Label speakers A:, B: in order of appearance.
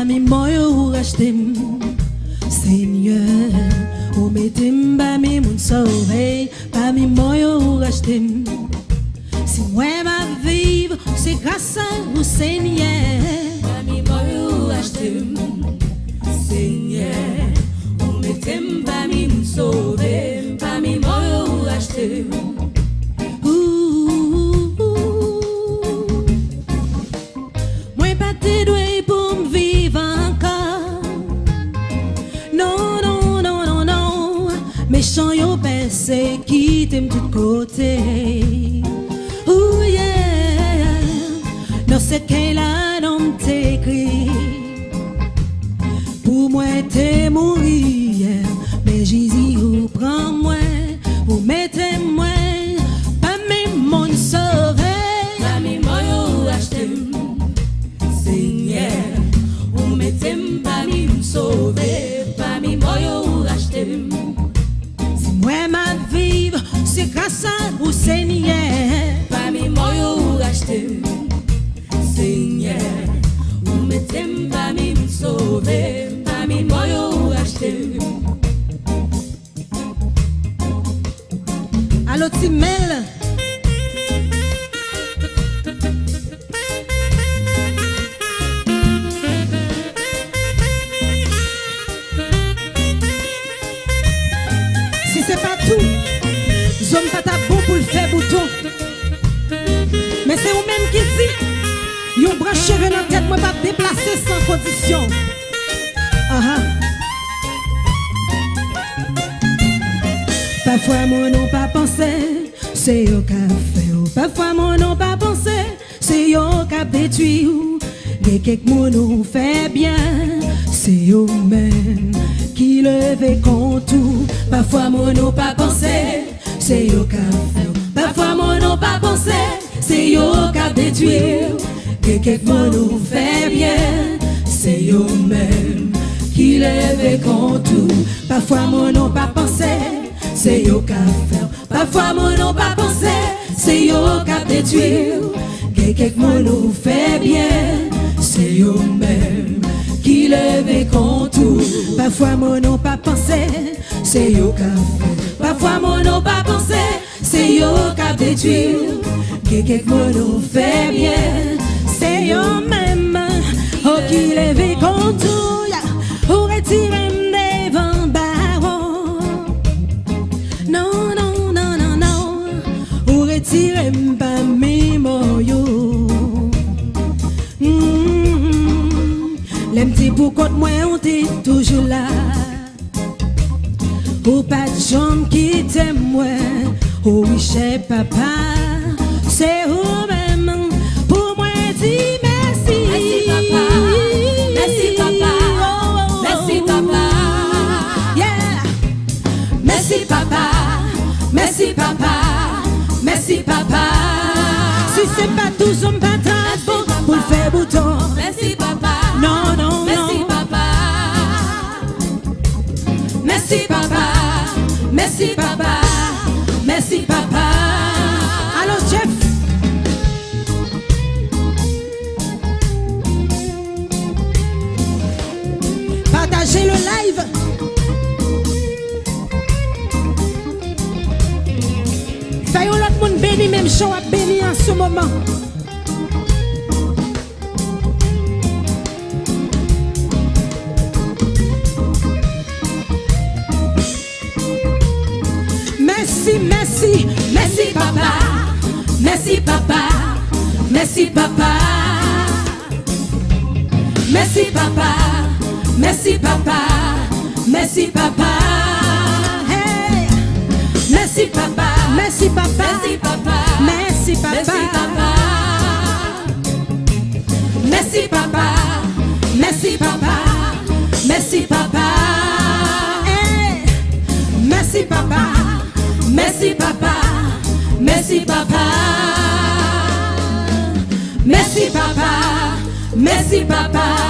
A: Parmi moi, ou racheter, Seigneur, ou mettez parmi mon sauvé. Parmi moi, ou racheter. Si moi ma vivre, c'est grâce à vous, Seigneur.
B: Parmi moi, ou racheter, Seigneur, ou mettez parmi mon sauvé. Parmi moi, ou racheter.
A: Moi pas te doué pour me vivre encore. Non, non, non, non, non. Méchant yo pensé qui t'aime tout côté. Oh yeah. Non c'est qu'elle a non t'écrit. Pour moi t'es mourir. Mais Jésus vous prend moi. Vous mettez moi. Pas même mon sauvé.
B: Parmi moi, ou racheter. Seigneur, ou mettez parmi mon sauvé. Parmi moi, ou racheter.
A: Si moi ma vivre, c'est grâce à vous, Seigneur.
B: Parmi moi, ou racheter. Seigneur, ou mettez parmi mon sauvé. Parmi moi, ou racheter.
A: Allô, Timel. Si c'est pas tout, zone pas ta bon pour le faire bouton. Mais c'est vous-même qui dit, yon branche cheveux dans la tête, moi pas déplacer sans condition. Parfois mon nom pas pensé, c'est au café. Parfois mon nom pas pensé, c'est au cap détruit. Et quelques mots nous fait bien, c'est au même qui levait contre tout. Parfois mon nom pas pensé, c'est au café. Parfois mon nom pas pensé, c'est au cap détruit. Et quelques mots nous fait bien, c'est au même qui levait contre tout. Parfois mon nom pas pensé, c'est yo qu'a faire. Parfois mon nom pas pensé, c'est yo qu'a détruire. Quelques mots nous fait bien, c'est yo même qui lève contre tout. Parfois mon nom pas pensé, c'est yo qu'a faire. Parfois mon nom pas pensé, c'est yo qu'a détruire. Quelques mots nous fait bien, c'est yo même qui lève contre tout. Pour retirer devant barreau. Non, non, non, non, non. Ou retirer pas mes moyaux. Les petits pour contre moi, on est toujours là. Ou pas de jambe qui t'aime, moi. Oh oui, chez papa. C'est vous-même pour moi, dis merci.
B: Merci, papa. Merci, papa. Merci, papa.
A: Yeah.
B: Merci, papa. Merci, papa. Merci, papa.
A: Si c'est pas tous hommes patates pour le faire bouton.
B: Merci, papa.
A: Non, non,
B: Merci,
A: non.
B: papa. Merci, papa. Merci, papa. Merci, papa.
A: Alors, Jeff. Partagez le live. Faisons l'autre monde béni, même show à béni en ce moment. Merci, merci,
B: Merci, papa. Merci, papa. Merci, papa. Merci, papa. Merci, papa. Merci, papa.
A: hey.
B: Merci, papa.
A: Merci papa,
B: Merci, papa.
A: merci papa,
B: Merci, papa. Merci, papa. Merci, papa.
A: hey. Merci papa,
B: Merci, papa. Merci, papa. Merci, papa. Merci, papa.